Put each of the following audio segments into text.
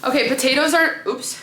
Okay, potatoes are, oops.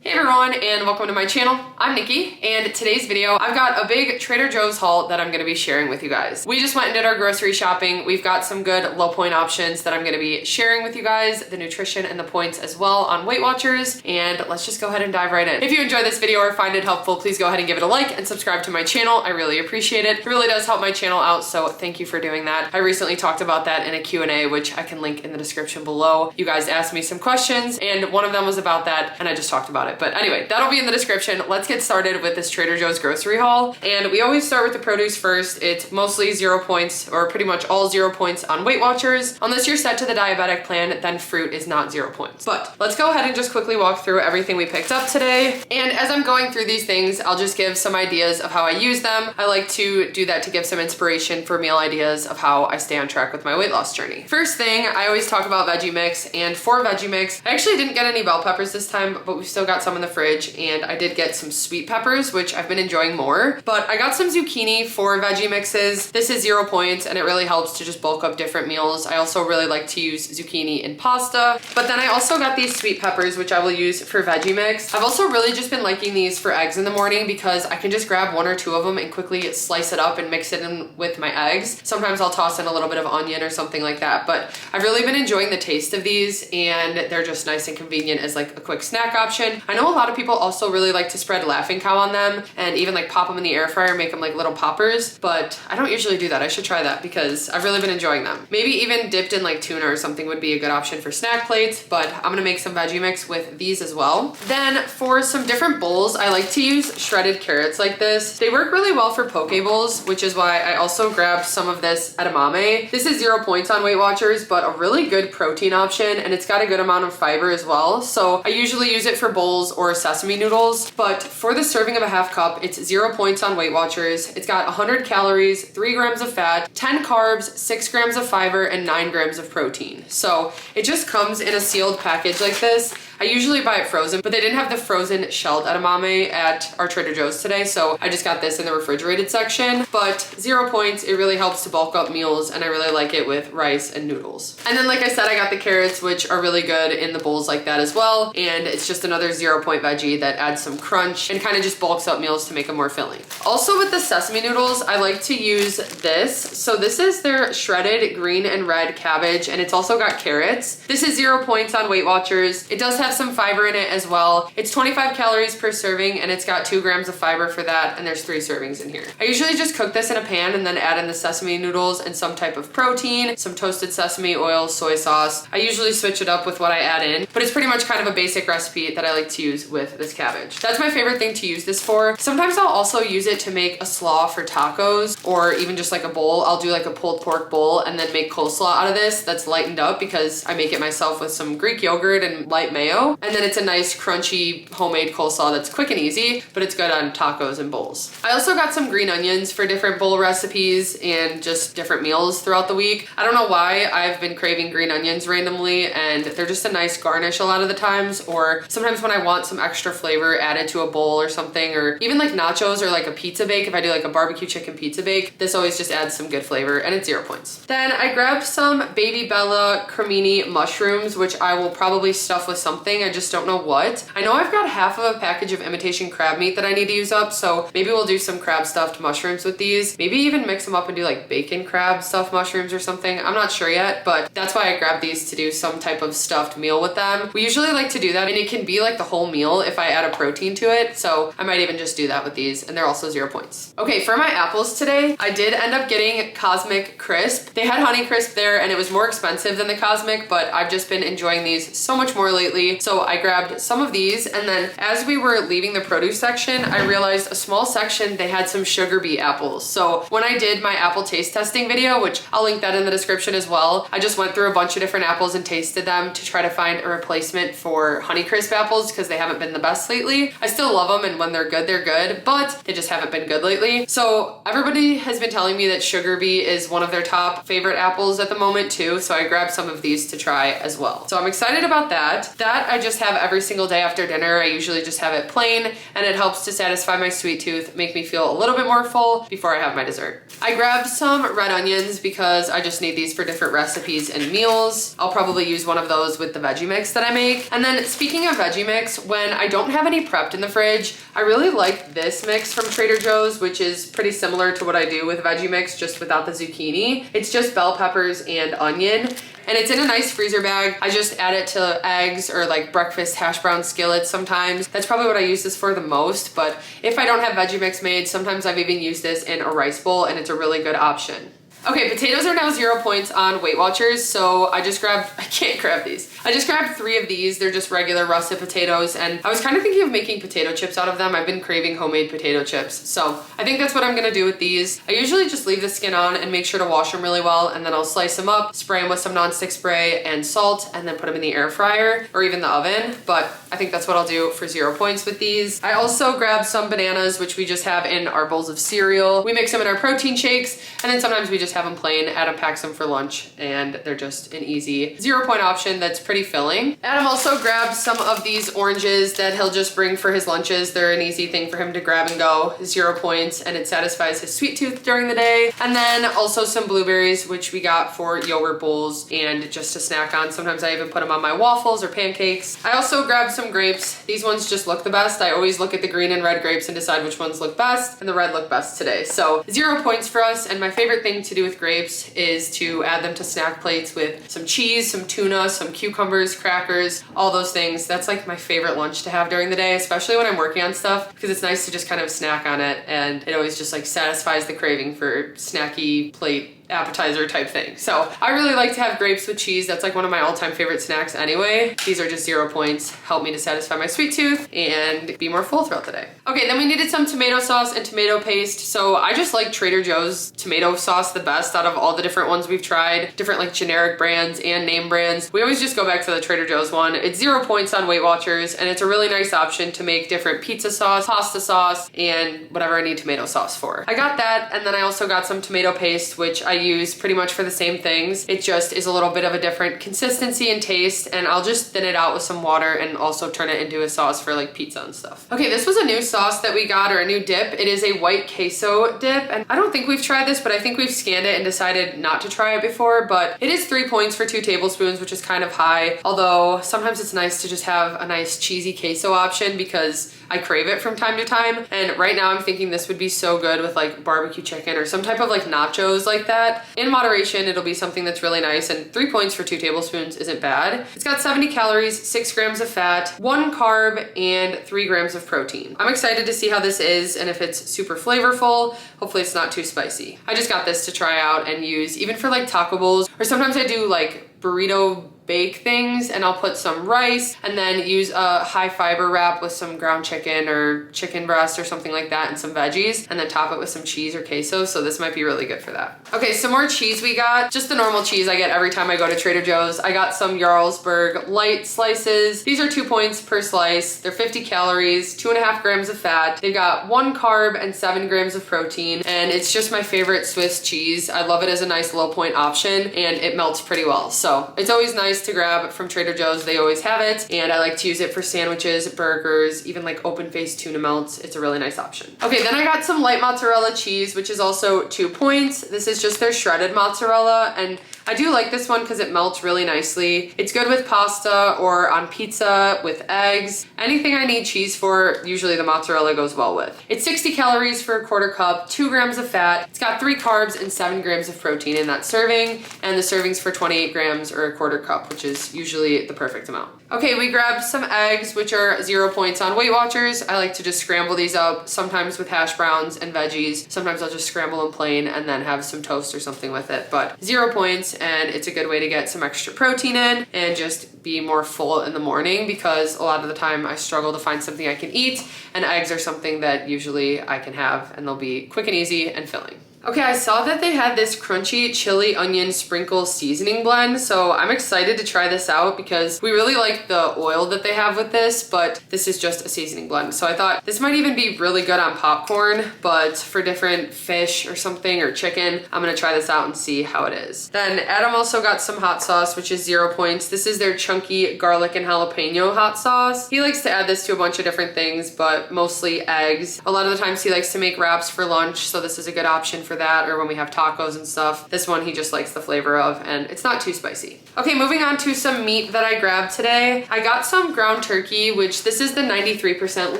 Hey everyone, and welcome to my channel. I'm Nikki, and today's video, I've got a big Trader Joe's haul that I'm gonna be sharing with you guys. We just went and did our grocery shopping. We've got some good low point options that I'm gonna be sharing with you guys, the nutrition and the points as well on WeightWatchers, and let's just go ahead and dive right in. If you enjoy this video or find it helpful, please go ahead and give it a like and subscribe to my channel. I really appreciate it. It really does help my channel out, so thank you for doing that. I recently talked about that in a Q&A, which I can link in the description below. You guys asked me some questions, and one of them was about that, and I just talked about it. But anyway, that'll be in the description. Let's get started with this Trader Joe's grocery haul. And we always start with the produce first. It's mostly 0 points, or pretty much all 0 points on WeightWatchers. Unless you're set to the diabetic plan, then fruit is not 0 points. But let's go ahead and just quickly walk through everything we picked up today. And as I'm going through these things, I'll just give some ideas of how I use them. I like to do that to give some inspiration for meal ideas of how I stay on track with my weight loss journey. First thing, I always talk about veggie mix, and for veggie mix, I actually didn't get any bell peppers this time, but we've still got some in the fridge, and I did get some sweet peppers, which I've been enjoying more. But I got some zucchini for veggie mixes. This is 0 points, and it really helps to just bulk up different meals. I also really like to use zucchini in pasta. But then I also got these sweet peppers, which I will use for veggie mix. I've also really just been liking these for eggs in the morning because I can just grab 1 or 2 of them and quickly slice it up and mix it in with my eggs. Sometimes I'll toss in a little bit of onion or something like that. But I've really been enjoying the taste of these, and they're just nice and convenient as like a quick snack option. I know a lot of people also really like to spread Laughing Cow on them and even like pop them in the air fryer, make them like little poppers, but I don't usually do that. I should try that because I've really been enjoying them. Maybe even dipped in like tuna or something would be a good option for snack plates, but I'm gonna make some veggie mix with these as well. Then for some different bowls, I like to use shredded carrots like this. They work really well for poke bowls, which is why I also grabbed some of this edamame. This is 0 points on WeightWatchers, but a really good protein option, and it's got a good amount of fiber as well. So I usually use it for bowls or sesame noodles, but for the serving of a half cup, it's 0 points on WeightWatchers. It's got 100 calories, 3 grams of fat, 10 carbs, 6 grams of fiber, and 9 grams of protein. So it just comes in a sealed package like this. I usually buy it frozen, but they didn't have the frozen shelled edamame at our Trader Joe's today, so I just got this in the refrigerated section. But 0 points, it really helps to bulk up meals, and I really like it with rice and noodles. And then like I said, I got the carrots, which are really good in the bowls like that as well, and it's just another 0 point veggie that adds some crunch and kind of just bulks up meals to make them more filling. Also with the sesame noodles, I like to use this. So this is their shredded green and red cabbage, and it's also got carrots. This is 0 points on WeightWatchers. It does have some fiber in it as well. It's 25 calories per serving, and it's got 2 grams of fiber for that, and there's 3 servings in here. I usually just cook this in a pan and then add in the sesame noodles and some type of protein, some toasted sesame oil, soy sauce. I usually switch it up with what I add in, but it's pretty much kind of a basic recipe that I like to use with this cabbage. That's my favorite thing to use this for. Sometimes I'll also use it to make a slaw for tacos, or even just like a bowl. I'll do like a pulled pork bowl and then make coleslaw out of this that's lightened up because I make it myself with some Greek yogurt and light mayo. And then it's a nice crunchy homemade coleslaw that's quick and easy, but it's good on tacos and bowls. I also got some green onions for different bowl recipes and just different meals throughout the week. I don't know why I've been craving green onions randomly, and they're just a nice garnish a lot of the times, or sometimes when I want some extra flavor added to a bowl or something, or even like nachos or like a pizza bake. If I do like a barbecue chicken pizza bake, this always just adds some good flavor, and it's 0 points. Then I grabbed some Baby Bella cremini mushrooms, which I will probably stuff with something. I just don't know what. I know I've got half of a package of imitation crab meat that I need to use up, so maybe we'll do some crab stuffed mushrooms with these. Maybe even mix them up and do like bacon crab stuffed mushrooms or something. I'm not sure yet, but that's why I grabbed these, to do some type of stuffed meal with them. We usually like to do that, and it can be like the whole meal if I add a protein to it, so I might even just do that with these, and they're also 0 points. Okay, for my apples today, I did end up getting Cosmic Crisp. They had Honey Crisp there, and it was more expensive than the Cosmic, but I've just been enjoying these so much more lately, so I grabbed some of these. And then as we were leaving the produce section, I realized a small section, they had some sugar beet apples. So when I did my apple taste testing video, which I'll link that in the description as well, I just went through a bunch of different apples and tasted them to try to find a replacement for Honeycrisp apples because they haven't been the best lately. I still love them, and when they're good, but they just haven't been good lately. So everybody has been telling me that sugar beet is one of their top favorite apples at the moment too, so I grabbed some of these to try as well. So I'm excited about that. That that I just have every single day after dinner. I usually just have it plain, and it helps to satisfy my sweet tooth, make me feel a little bit more full before I have my dessert. I grabbed some red onions because I just need these for different recipes and meals. I'll probably use one of those with the veggie mix that I make. And then speaking of veggie mix, when I don't have any prepped in the fridge, I really like this mix from Trader Joe's, which is pretty similar to what I do with veggie mix, just without the zucchini. It's just bell peppers and onion. And it's in a nice freezer bag. I just add it to eggs or like breakfast hash brown skillets sometimes. That's probably what I use this for the most, but if I don't have veggie mix made, sometimes I've even used this in a rice bowl, and it's a really good option. Okay, potatoes are now 0 points on WeightWatchers, so I can't grab these. I just grabbed 3 of these. They're just regular russet potatoes, and I was kind of thinking of making potato chips out of them. I've been craving homemade potato chips, so I think that's what I'm gonna do with these. I usually just leave the skin on and make sure to wash them really well, and then I'll slice them up, spray them with some nonstick spray and salt, and then put them in the air fryer or even the oven, but I think that's what I'll do for 0 points with these. I also grabbed some bananas, which we just have in our bowls of cereal. We mix them in our protein shakes, and then sometimes we just have them plain. Adam packs them for lunch, and they're just an easy 0 point option that's pretty filling. Adam also grabbed some of these oranges that he'll just bring for his lunches. They're an easy thing for him to grab and go, 0 points, and it satisfies his sweet tooth during the day. And then also some blueberries, which we got for yogurt bowls and just to snack on. Sometimes I even put them on my waffles or pancakes. I also grabbed some grapes. These ones just look the best. I always look at the green and red grapes and decide which ones look best, and the red look best today. So 0 points for us, and my favorite thing to do with grapes is to add them to snack plates with some cheese, some tuna, some cucumbers, crackers, all those things. That's like my favorite lunch to have during the day, especially when I'm working on stuff, because it's nice to just kind of snack on it, and it always just like satisfies the craving for snacky plate appetizer type thing. So I really like to have grapes with cheese. That's like one of my all-time favorite snacks anyway. These are just 0 points, help me to satisfy my sweet tooth and be more full throughout the day. Okay, then we needed some tomato sauce and tomato paste. So I just like Trader Joe's tomato sauce the best out of all the different ones we've tried, different like generic brands and name brands. We always just go back to the Trader Joe's one. It's 0 points on WeightWatchers, and it's a really nice option to make different pizza sauce, pasta sauce, and whatever I need tomato sauce for. I got that, and then I also got some tomato paste, which I use pretty much for the same things. It just is a little bit of a different consistency and taste, and I'll just thin it out with some water and also turn it into a sauce for like pizza and stuff. Okay, this was a new sauce that we got, or a new dip. It is a white queso dip, and I don't think we've tried this, but I think we've scanned it and decided not to try it before, but it is 3 points for 2 tablespoons, which is kind of high, although sometimes it's nice to just have a nice cheesy queso option because I crave it from time to time. And right now I'm thinking this would be so good with like barbecue chicken or some type of like nachos like that. In moderation, it'll be something that's really nice, and 3 points for 2 tablespoons isn't bad. It's got 70 calories, 6 grams of fat, 1 carb, and 3 grams of protein. I'm excited to see how this is and if it's super flavorful. Hopefully it's not too spicy. I just got this to try out and use even for like taco bowls, or sometimes I do like burrito bake things, and I'll put some rice and then use a high fiber wrap with some ground chicken or chicken breast or something like that and some veggies, and then top it with some cheese or queso. So this might be really good for that. Okay, some more cheese we got. Just the normal cheese I get every time I go to Trader Joe's. I got some Jarlsberg light slices. These are 2 points per slice. They're 50 calories, 2.5 grams of fat. They've got 1 carb and 7 grams of protein, and it's just my favorite Swiss cheese. I love it as a nice low point option, and it melts pretty well. So it's always nice to grab from Trader Joe's. They always have it, and I like to use it for sandwiches, burgers, even like open-faced tuna melts. It's a really nice option. Okay, then I got some light mozzarella cheese, which is also 2 points. This is just their shredded mozzarella, and I do like this one because it melts really nicely. It's good with pasta or on pizza with eggs. Anything I need cheese for, usually the mozzarella goes well with. It's 60 calories for a 1/4 cup, 2 grams of fat. It's got 3 carbs and 7 grams of protein in that serving, and the serving's for 28 grams or a 1/4 cup, which is usually the perfect amount. Okay, we grabbed some eggs, which are 0 points on WeightWatchers. I like to just scramble these up, sometimes with hash browns and veggies. Sometimes I'll just scramble them plain and then have some toast or something with it, but 0 points, and it's a good way to get some extra protein in and just be more full in the morning, because a lot of the time I struggle to find something I can eat, and eggs are something that usually I can have, and they'll be quick and easy and filling. Okay, I saw that they had this crunchy chili onion sprinkle seasoning blend, so I'm excited to try this out because we really like the oil that they have with this, but this is just a seasoning blend. So I thought this might even be really good on popcorn, but for different fish or something or chicken, I'm gonna try this out and see how it is. Then Adam also got some hot sauce, which is 0 points. This is their chunky garlic and jalapeno hot sauce. He likes to add this to a bunch of different things, but mostly eggs. A lot of the times he likes to make wraps for lunch, so this is a good option for that, or when we have tacos and stuff. This one he just likes the flavor of, and it's not too spicy. Okay, moving on to some meat that I grabbed today. I got some ground turkey, which this is the 93%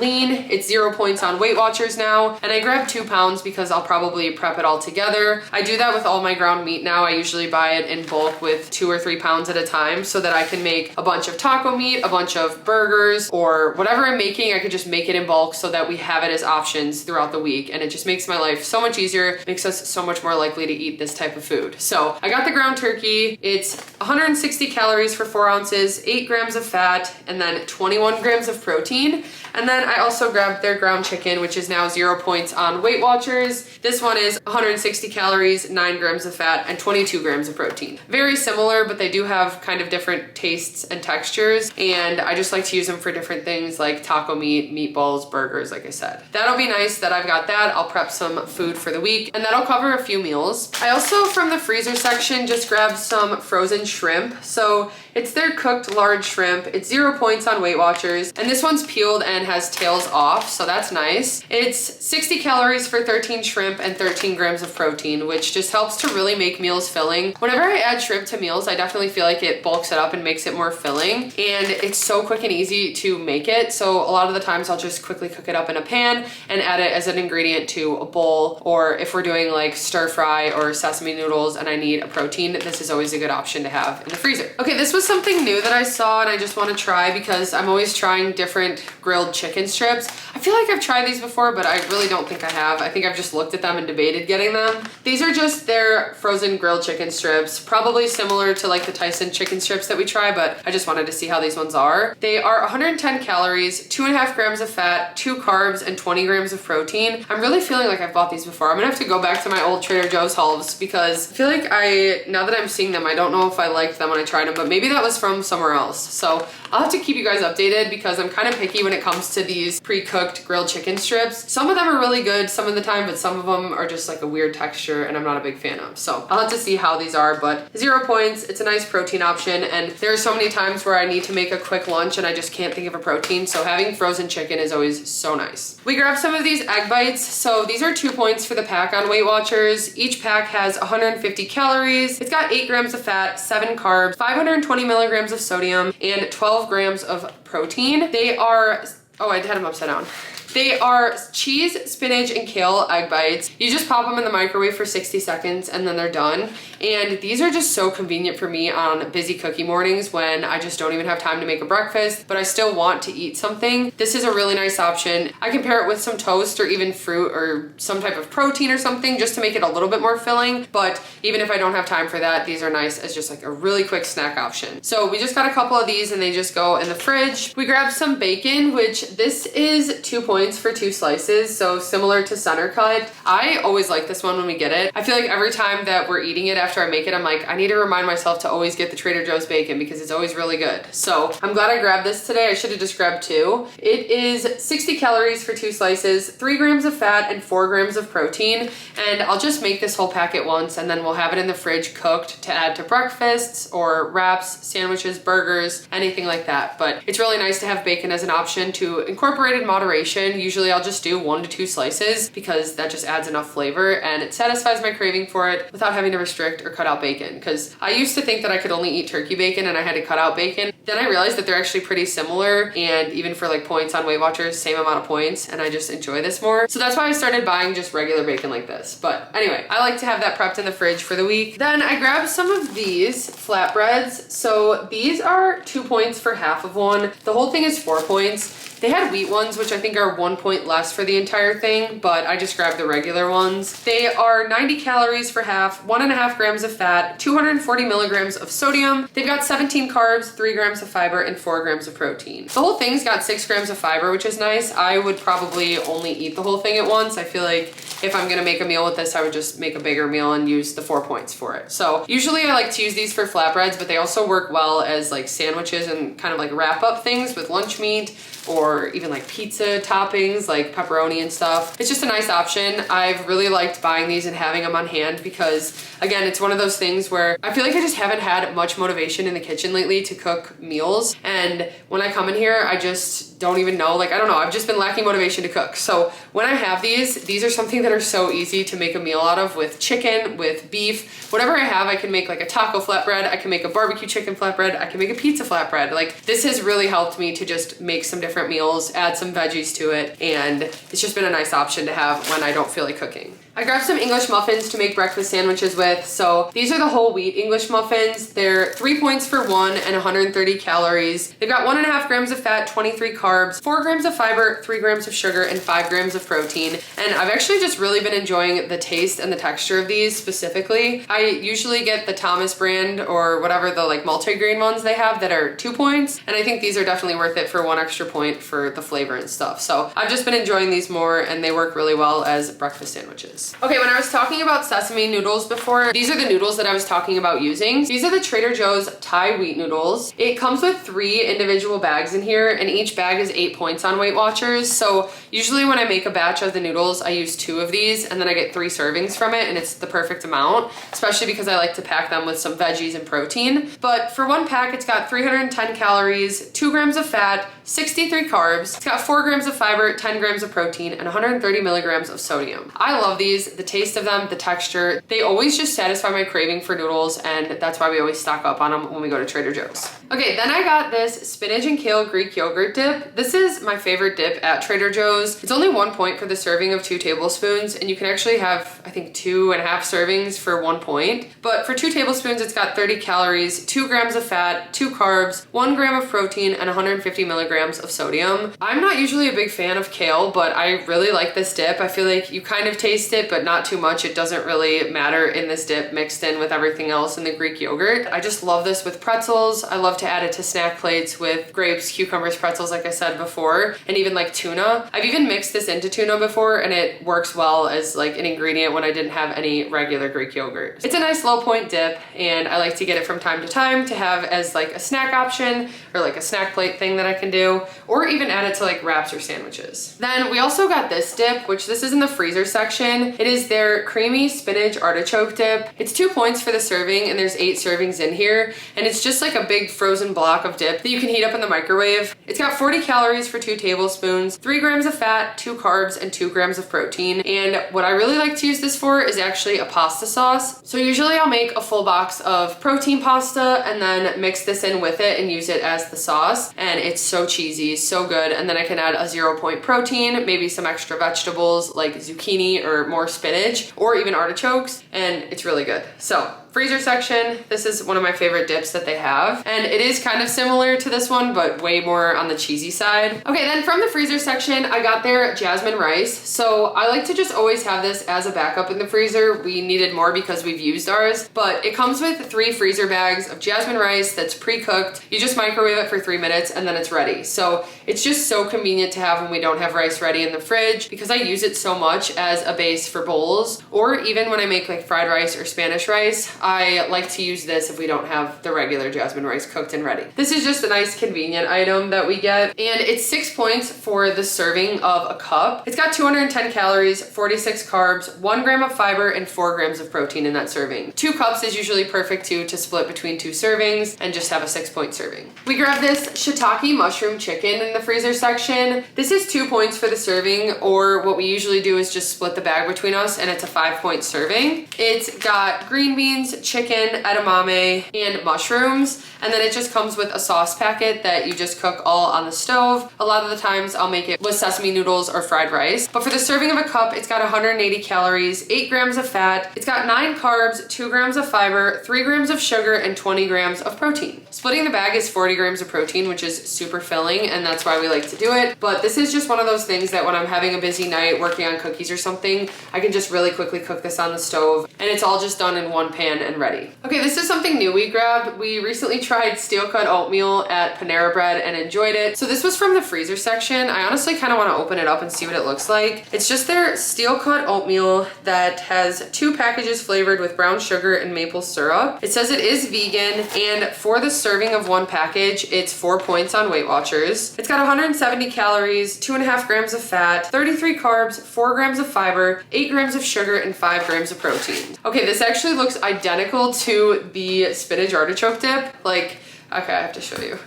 lean. It's 0 points on WeightWatchers now, and I grabbed 2 pounds because I'll probably prep it all together. I do that with all my ground meat now. I usually buy it in bulk with 2 or 3 pounds at a time so that I can make a bunch of taco meat, a bunch of burgers, or whatever I'm making, I could just make it in bulk so that we have it as options throughout the week, and it just makes my life so much easier, makes us so much more likely to eat this type of food. So I got the ground turkey. It's 160 calories for 4 ounces, 8 grams of fat, and then 21 grams of protein. And then I also grabbed their ground chicken, which is now 0 points on WeightWatchers. This one is 160 calories, 9 grams of fat, and 22 grams of protein. Very similar, but they do have kind of different tastes and textures, and I just like to use them for different things like taco meat, meatballs, burgers, like I said. That'll be nice that I've got that. I'll prep some food for the week, and that'll cover a few meals. I also, from the freezer section, just grabbed some frozen shrimp. So it's their cooked large shrimp. It's 0 points on WeightWatchers, and this one's peeled and has tails off, so that's nice. It's 60 calories for 13 shrimp and 13 grams of protein, which just helps to really make meals filling. Whenever I add shrimp to meals, I definitely feel like it bulks it up and makes it more filling, and it's so quick and easy to make it. So a lot of the times I'll just quickly cook it up in a pan and add it as an ingredient to a bowl, or if we're doing like stir fry or sesame noodles and I need a protein, this is always a good option to have in the freezer. Okay, this was something new that I saw and I just want to try because I'm always trying different grilled chicken strips. I feel like I've tried these before, but I really don't think I have. I think I've just looked at them and debated getting them. These are just their frozen grilled chicken strips, probably similar to like the Tyson chicken strips that we try, but I just wanted to see how these ones are. They are 110 calories, 2.5 grams of fat, 2 carbs, and 20 grams of protein. I'm really feeling like I've bought these before. I'm gonna have to go back to my old Trader Joe's hauls because I feel like now that I'm seeing them, I don't know if I liked them when I tried them, but maybe that was from somewhere else. So I'll have to keep you guys updated because I'm kind of picky when it comes to these pre-cooked grilled chicken strips. Some of them are really good some of the time, but some of them are just like a weird texture and I'm not a big fan of. So I'll have to see how these are, but 0 points. It's a nice protein option, and there are so many times where I need to make a quick lunch and I just can't think of a protein, so having frozen chicken is always so nice. We grabbed some of these egg bites. So these are 2 points for the pack on WeightWatchers. Each pack has 150 calories. It's got 8 grams of fat, 7 carbs, 520 milligrams of sodium, and 12 grams of protein. They are, oh, I had them upside down. They are cheese, spinach, and kale egg bites. You just pop them in the microwave for 60 seconds and then they're done. And these are just so convenient for me on busy cookie mornings when I just don't even have time to make a breakfast, but I still want to eat something. This is a really nice option. I can pair it with some toast or even fruit or some type of protein or something just to make it a little bit more filling. But even if I don't have time for that, these are nice as just like a really quick snack option. So we just got a couple of these and they just go in the fridge. We grabbed some bacon, which this is 2 points for 2 slices, so similar to center cut. I always like this one when we get it. I feel like every time that we're eating it after I make it, I'm like, I need to remind myself to always get the Trader Joe's bacon because it's always really good. So I'm glad I grabbed this today. I should have just grabbed 2. It is 60 calories for 2 slices, 3 grams of fat, and 4 grams of protein. And I'll just make this whole packet once and then we'll have it in the fridge cooked to add to breakfasts or wraps, sandwiches, burgers, anything like that. But it's really nice to have bacon as an option to incorporate in moderation. Usually I'll just do 1 to 2 slices because that just adds enough flavor and it satisfies my craving for it without having to restrict or cut out bacon. Because I used to think that I could only eat turkey bacon and I had to cut out bacon. Then I realized that they're actually pretty similar, and even for like points on WeightWatchers, same amount of points, and I just enjoy this more. So that's why I started buying just regular bacon like this. But anyway, I like to have that prepped in the fridge for the week. Then I grabbed some of these flatbreads. So these are 2 points for half of one. The whole thing is 4 points. They had wheat ones, which I think are 1 point less for the entire thing, but I just grabbed the regular ones. They are 90 calories for half, 1.5 grams of fat, 240 milligrams of sodium. They've got 17 carbs, 3 grams of fiber, and 4 grams of protein. The whole thing's got 6 grams of fiber, which is nice. I would probably only eat the whole thing at once. I feel like if I'm gonna make a meal with this, I would just make a bigger meal and use the 4 points for it. So usually I like to use these for flatbreads, but they also work well as like sandwiches and kind of like wrap up things with lunch meat, or even like pizza toppings like pepperoni and stuff. It's just a nice option. I've really liked buying these and having them on hand because, again, it's one of those things where I feel like I just haven't had much motivation in the kitchen lately to cook meals. And when I come in here, I just don't even know, like, I don't know, I've just been lacking motivation to cook. So when I have these are something that are so easy to make a meal out of, with chicken, with beef, whatever I have. I can make like a taco flatbread, I can make a barbecue chicken flatbread, I can make a pizza flatbread. Like, this has really helped me to just make some different meals, add some veggies to it, and it's just been a nice option to have when I don't feel like cooking. I grabbed some English muffins to make breakfast sandwiches with. So these are the whole wheat English muffins. They're 3 points for one and 130 calories. They've got 1.5 grams of fat, 23 carbs, 4 grams of fiber, 3 grams of sugar, and 5 grams of protein. And I've actually just really been enjoying the taste and the texture of these specifically. I usually get the Thomas brand or whatever the like multi-grain ones they have that are 2 points. And I think these are definitely worth it for 1 extra point for the flavor and stuff. So I've just been enjoying these more, and they work really well as breakfast sandwiches. Okay, when I was talking about sesame noodles before, these are the noodles that I was talking about using. These are the Trader Joe's Thai wheat noodles. It comes with 3 individual bags in here, and each bag is 8 points on WeightWatchers. So usually when I make a batch of the noodles, I use 2 of these, and then I get 3 servings from it, and it's the perfect amount, especially because I like to pack them with some veggies and protein. But for 1 pack, it's got 310 calories, 2 grams of fat, 63 carbs. It's got 4 grams of fiber, 10 grams of protein, and 130 milligrams of sodium. I love these. The taste of them, the texture, they always just satisfy my craving for noodles, and that's why we always stock up on them when we go to Trader Joe's. Okay, then I got this spinach and kale Greek yogurt dip. This is my favorite dip at Trader Joe's. It's only 1 point for the serving of 2 tablespoons, and you can actually have, I think, 2.5 servings for 1 point. But for 2 tablespoons, it's got 30 calories, 2 grams of fat, 2 carbs, 1 gram of protein, and 150 milligrams of sodium. I'm not usually a big fan of kale, but I really like this dip. I feel like you kind of taste it, but not too much. It doesn't really matter in this dip mixed in with everything else in the Greek yogurt. I just love this with pretzels. I love to add it to snack plates with grapes, cucumbers, pretzels, like I said before, and even like tuna. I've even mixed this into tuna before, and it works well as like an ingredient when I didn't have any regular Greek yogurt. It's a nice low point dip, and I like to get it from time to time to have as like a snack option or like a snack plate thing that I can do, or even add it to like wraps or sandwiches. Then we also got this dip, which this is in the freezer section. It is their creamy spinach artichoke dip. It's 2 points for the serving, and there's 8 servings in here, and it's just like a big frozen block of dip that you can heat up in the microwave. It's got 40 calories for 2 tablespoons, 3 grams of fat, 2 carbs, and 2 grams of protein. And what I really like to use this for is actually a pasta sauce. So usually I'll make a full box of protein pasta and then mix this in with it and use it as the sauce, and it's so cheesy, so good. And then I can add a 0 point protein, maybe some extra vegetables like zucchini or more spinach, or even artichokes, and it's really good. So freezer section, this is one of my favorite dips that they have, and it is kind of similar to this one, but way more on the cheesy side. Okay, then from the freezer section, I got their jasmine rice. So I like to just always have this as a backup in the freezer. We needed more because we've used ours, but it comes with 3 freezer bags of jasmine rice that's pre-cooked. You just microwave it for 3 minutes and then it's ready. So it's just so convenient to have when we don't have rice ready in the fridge, because I use it so much as a base for bowls, or even when I make like fried rice or Spanish rice. I like to use this if we don't have the regular jasmine rice cooked and ready. This is just a nice convenient item that we get, and it's 6 points for the serving of a cup. It's got 210 calories, 46 carbs, 1 gram of fiber, and 4 grams of protein in that serving. 2 cups is usually perfect too, to split between 2 servings and just have a 6 point serving. We grabbed this shiitake mushroom chicken in the freezer section. This is 2 points for the serving, or what we usually do is just split the bag between us, and it's a 5 point serving. It's got green beans, beans, chicken, edamame, and mushrooms. And then it just comes with a sauce packet that you just cook all on the stove. A lot of the times I'll make it with sesame noodles or fried rice. But for the serving of a cup, it's got 180 calories, 8 grams of fat. It's got 9 carbs, 2 grams of fiber, 3 grams of sugar, and 20 grams of protein. Splitting the bag is 40 grams of protein, which is super filling, and that's why we like to do it. But this is just one of those things that when I'm having a busy night working on cookies or something, I can just really quickly cook this on the stove, and it's all just done in one pan and ready. Okay, this is something new we grabbed. We recently tried steel cut oatmeal at Panera Bread and enjoyed it. So this was from the freezer section. I honestly kind of want to open it up and see what it looks like. It's just their steel cut oatmeal that has 2 packages flavored with brown sugar and maple syrup. It says it is vegan, and for the serving of 1 package, it's 4 points on WeightWatchers. It's got 170 calories, 2.5 grams of fat, 33 carbs, 4 grams of fiber, 8 grams of sugar, and 5 grams of protein. Okay, this actually looks identical to the spinach artichoke dip. Like, okay, I have to show you.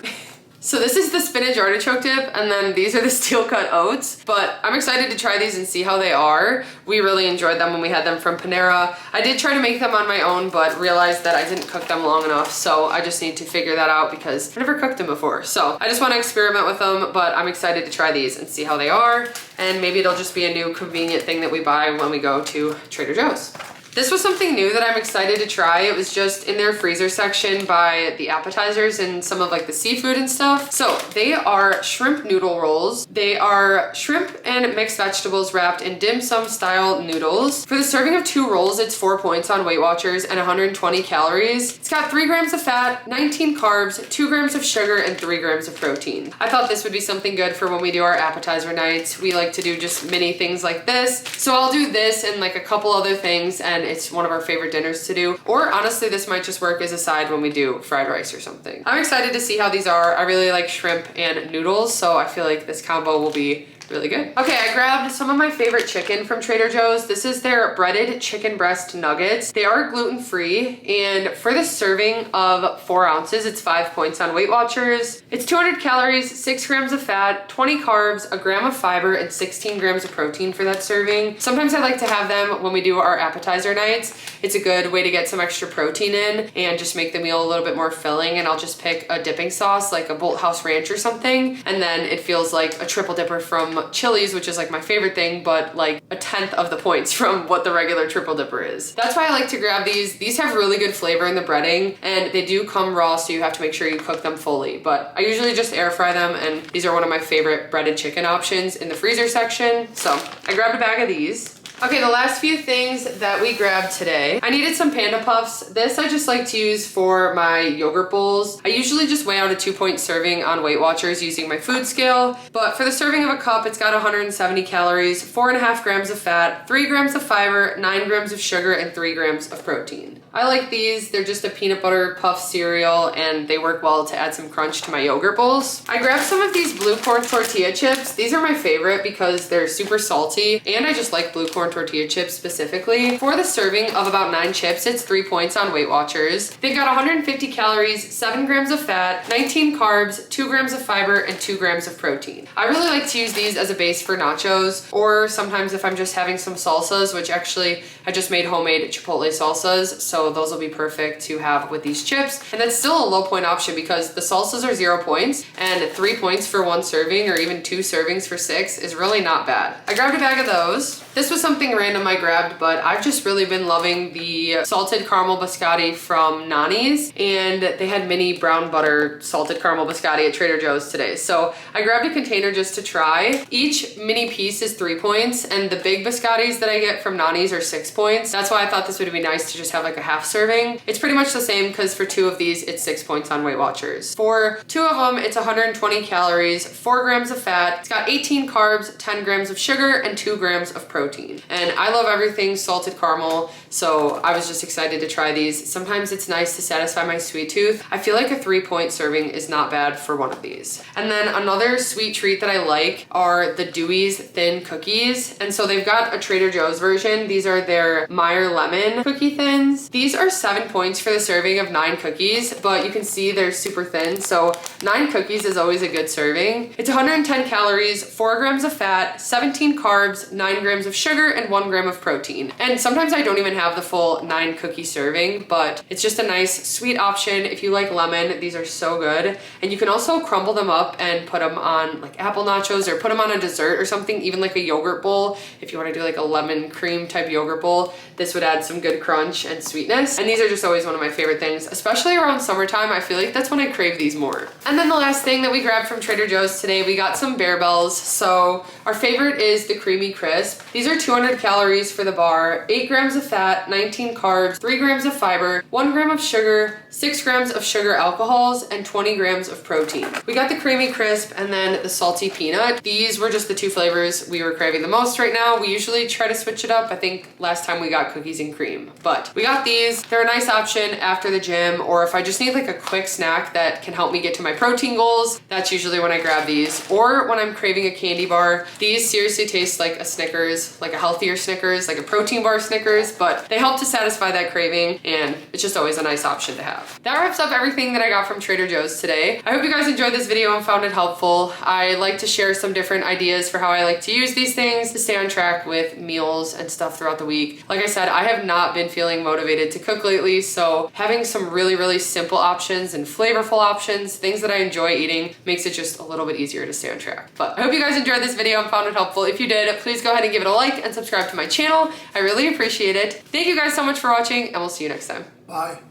So this is the spinach artichoke dip, and then these are the steel cut oats, but I'm excited to try these and see how they are. We really enjoyed them when we had them from Panera. I did try to make them on my own, but realized that I didn't cook them long enough, so I just need to figure that out because I never cooked them before. So I just want to experiment with them, but I'm excited to try these and see how they are, and maybe it'll just be a new convenient thing that we buy when we go to Trader Joe's. This was something new that I'm excited to try. It was just in their freezer section by the appetizers and some of like the seafood and stuff. So they are shrimp noodle rolls. They are shrimp and mixed vegetables wrapped in dim sum style noodles. For the serving of 2 rolls, it's 4 points on WeightWatchers and 120 calories. It's got 3 grams of fat, 19 carbs, 2 grams of sugar, and 3 grams of protein. I thought this would be something good for when we do our appetizer nights. We like to do just mini things like this. So I'll do this and like a couple other things, and it's one of our favorite dinners to do. Or honestly, this might just work as a side when we do fried rice or something. I'm excited to see how these are. I really like shrimp and noodles, so I feel like this combo will be really good. Okay, I grabbed some of my favorite chicken from Trader Joe's. This is their breaded chicken breast nuggets. They are gluten-free, and for the serving of 4 ounces, it's 5 points on WeightWatchers. It's 200 calories, 6 grams of fat, 20 carbs, 1 gram of fiber, and 16 grams of protein for that serving. Sometimes I like to have them when we do our appetizer nights. It's a good way to get some extra protein in and just make the meal a little bit more filling, and I'll just pick a dipping sauce like a Bolt House Ranch or something, and then it feels like a triple dipper from Chili's, which is like my favorite thing, but like a 1/10 of the points from what the regular triple dipper is. That's why I like to grab these. These have really good flavor in the breading, and they do come raw, so you have to make sure you cook them fully, but I usually just air fry them, and these are one of my favorite breaded chicken options in the freezer section. So I grabbed a bag of these. Okay, the last few things that we grabbed today. I needed some Panda Puffs. This I just like to use for my yogurt bowls. I usually just weigh out a 2-point serving on WeightWatchers using my food scale, but for the serving of a cup, it's got 170 calories, 4.5 grams of fat, 3 grams of fiber, 9 grams of sugar, and 3 grams of protein. I like these. They're just a peanut butter puff cereal, and they work well to add some crunch to my yogurt bowls. I grabbed some of these blue corn tortilla chips. These are my favorite because they're super salty, and I just like blue corn tortilla chips specifically. For the serving of about 9 chips, it's 3 points on WeightWatchers. They've got 150 calories, 7 grams of fat, 19 carbs, 2 grams of fiber, and 2 grams of protein. I really like to use these as a base for nachos, or sometimes if I'm just having some salsas, which actually I just made homemade chipotle salsas, so those will be perfect to have with these chips. And that's still a low point option because the salsas are 0 points, and 3 points for 1 serving, or even 2 servings for 6 is really not bad. I grabbed a bag of those. This was something random I grabbed, but I've just really been loving the salted caramel biscotti from Nani's, and they had mini brown butter salted caramel biscotti at Trader Joe's today. So I grabbed a container just to try. Each mini piece is 3 points, and the big biscottis that I get from Nani's are 6 points. That's why I thought this would be nice to just have like a half serving. It's pretty much the same because for 2 of these, it's 6 points on WeightWatchers. For 2 of them, it's 120 calories, 4 grams of fat. It's got 18 carbs, 10 grams of sugar, and 2 grams of protein. And I love everything salted caramel, so I was just excited to try these. Sometimes it's nice to satisfy my sweet tooth. I feel like a 3-point serving is not bad for one of these. And then another sweet treat that I like are the Dewey's Thin Cookies. And so they've got a Trader Joe's version. These are their Meyer Lemon Cookie Thins. These are 7 points for the serving of 9 cookies, but you can see they're super thin, so 9 cookies is always a good serving. It's 110 calories, 4 grams of fat, 17 carbs, 9 grams of of sugar and 1 gram of protein. And sometimes I don't even have the full 9 cookie serving, but it's just a nice sweet option. If you like lemon, these are so good. And you can also crumble them up and put them on like apple nachos or put them on a dessert or something, even like a yogurt bowl. If you want to do like a lemon cream type yogurt bowl, this would add some good crunch and sweetness. And these are just always one of my favorite things, especially around summertime. I feel like that's when I crave these more. And then the last thing that we grabbed from Trader Joe's today, we got some Bear Bells. So our favorite is the Creamy Crisp. These are 200 calories for the bar, 8 grams of fat, 19 carbs, 3 grams of fiber, 1 gram of sugar, 6 grams of sugar alcohols, and 20 grams of protein. We got the Creamy Crisp and then the Salty Peanut. These were just the 2 flavors we were craving the most right now. We usually try to switch it up. I think last time we got cookies and cream, but we got these. They're a nice option after the gym, or if I just need like a quick snack that can help me get to my protein goals, that's usually when I grab these. Or when I'm craving a candy bar. These seriously taste like a Snickers, like a healthier Snickers, like a protein bar Snickers, but they help to satisfy that craving, and it's just always a nice option to have. That wraps up everything that I got from Trader Joe's today. I hope you guys enjoyed this video and found it helpful. I like to share some different ideas for how I like to use these things to stay on track with meals and stuff throughout the week. Like I said, I have not been feeling motivated to cook lately, so having some really simple options and flavorful options, things that I enjoy eating, makes it just a little bit easier to stay on track. But I hope you guys enjoyed this video and found it helpful. If you did, please go ahead and give it a like and subscribe to my channel. I really appreciate it. Thank you guys so much for watching, and we'll see you next time. Bye.